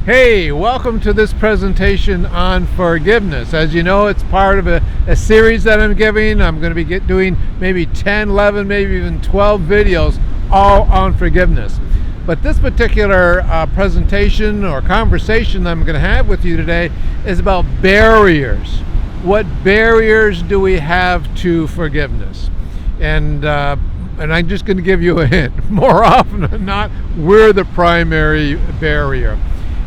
Hey, welcome to this presentation on forgiveness. As you know, it's part of a series that I'm giving. I'm going to be doing maybe 10, 11, maybe even 12 videos all on forgiveness. But this particular presentation or conversation I'm going to have with you today is about barriers. What barriers do we have to forgiveness? And I'm just going to give you a hint. More often than not, we're the primary barrier.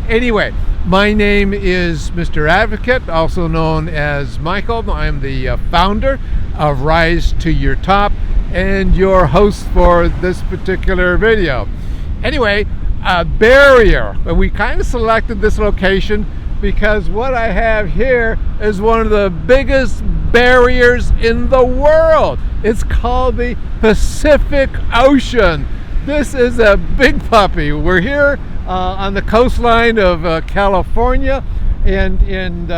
Anyway, my name is Mr. Advocate, also known as Michael. I'm the founder of RiseToYourTop and your host for this particular video. Anyway, a barrier. We kind of selected this location because what I have here is one of the biggest barriers in the world. It's called the Pacific Ocean. This is a big puppy. We're here on the coastline of California, and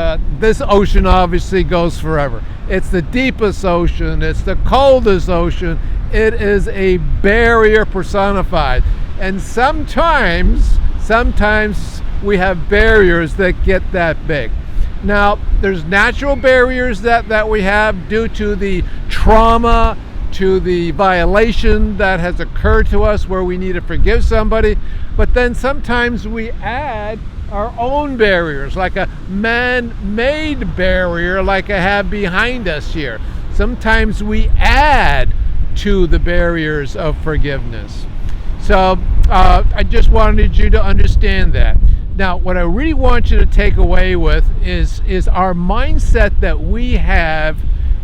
this ocean obviously goes forever. It's the deepest ocean. It's the coldest ocean. It is a barrier personified. And sometimes we have barriers that get that big. Now, there's natural barriers that we have due to the trauma, to the violation that has occurred to us where we need to forgive somebody. But then sometimes we add our own barriers, like a man-made barrier like I have behind us here. Sometimes we add to the barriers of forgiveness. So I just wanted you to understand that. Now, what I really want you to take away with is our mindset that we have,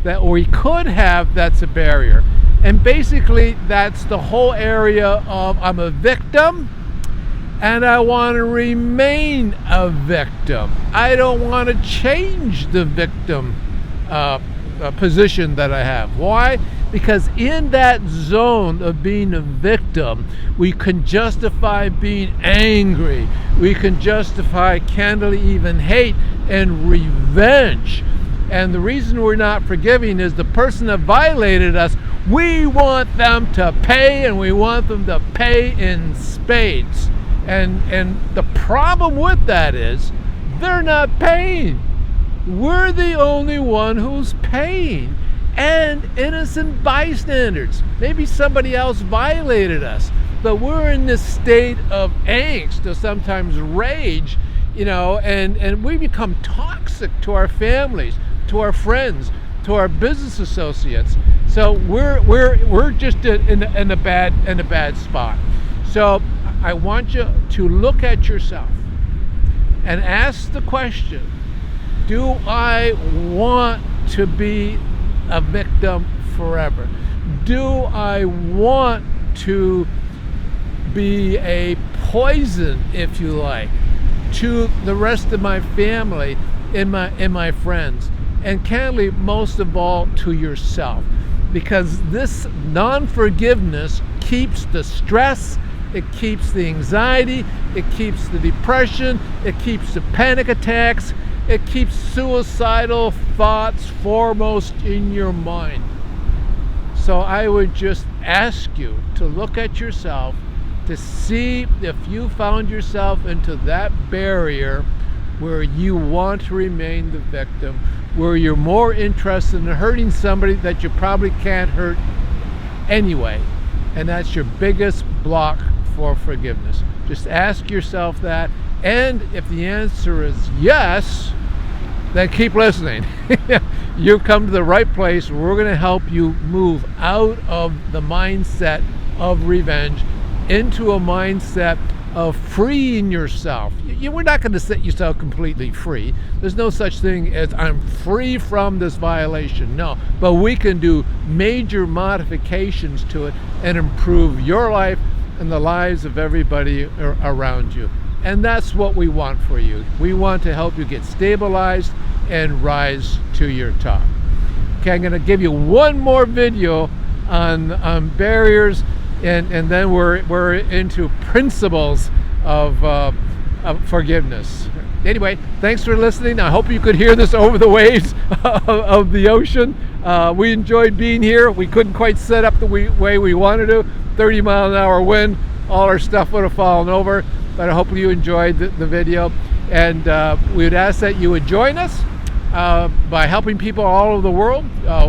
that we could have, that's a barrier. And basically that's the whole area of I'm a victim and I want to remain a victim. I don't want to change the victim position that I have. Why? Because in that zone of being a victim, we can justify being angry. We can justify candidly even hate and revenge. And the reason we're not forgiving is the person that violated us, we want them to pay, and we want them to pay in spades. And the problem with that is they're not paying. We're the only one who's paying. And innocent bystanders. Maybe somebody else violated us, but we're in this state of angst or sometimes rage, and we become toxic to our families, to our friends, to our business associates. So we're just in a bad spot. So I want you to look at yourself and ask the question: do I want to be a victim forever? Do I want to be a poison, if you like, to the rest of my family and my friends? And candidly, most of all, to yourself. Because this non-forgiveness keeps the stress, it keeps the anxiety, it keeps the depression, it keeps the panic attacks, it keeps suicidal thoughts foremost in your mind. So I would just ask you to look at yourself to see if you found yourself into that barrier where you want to remain the victim, where you're more interested in hurting somebody that you probably can't hurt anyway. And that's your biggest block for forgiveness. Just ask yourself that. And if the answer is yes, then keep listening. You've come to the right place. We're going to help you move out of the mindset of revenge into a mindset of freeing yourself. We're not going to set yourself completely free. There's no such thing as I'm free from this violation. No, but we can do major modifications to it and improve your life and the lives of everybody around you. And that's what we want for you. We want to help you get stabilized and rise to your top. Okay, I'm going to give you one more video on barriers, and then we're into principles of forgiveness. Anyway, thanks for listening. I hope you could hear this over the waves of the ocean. We enjoyed being here. We couldn't quite set up the way we wanted to. 30-mile-an-hour wind. All our stuff would have fallen over. but I hope you enjoyed the video, and we would ask that you would join us by helping people all over the world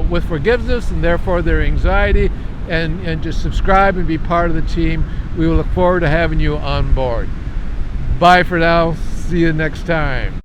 with forgiveness and therefore their anxiety, and just subscribe and be part of the team. We will look forward to having you on board. Bye for now. See you next time.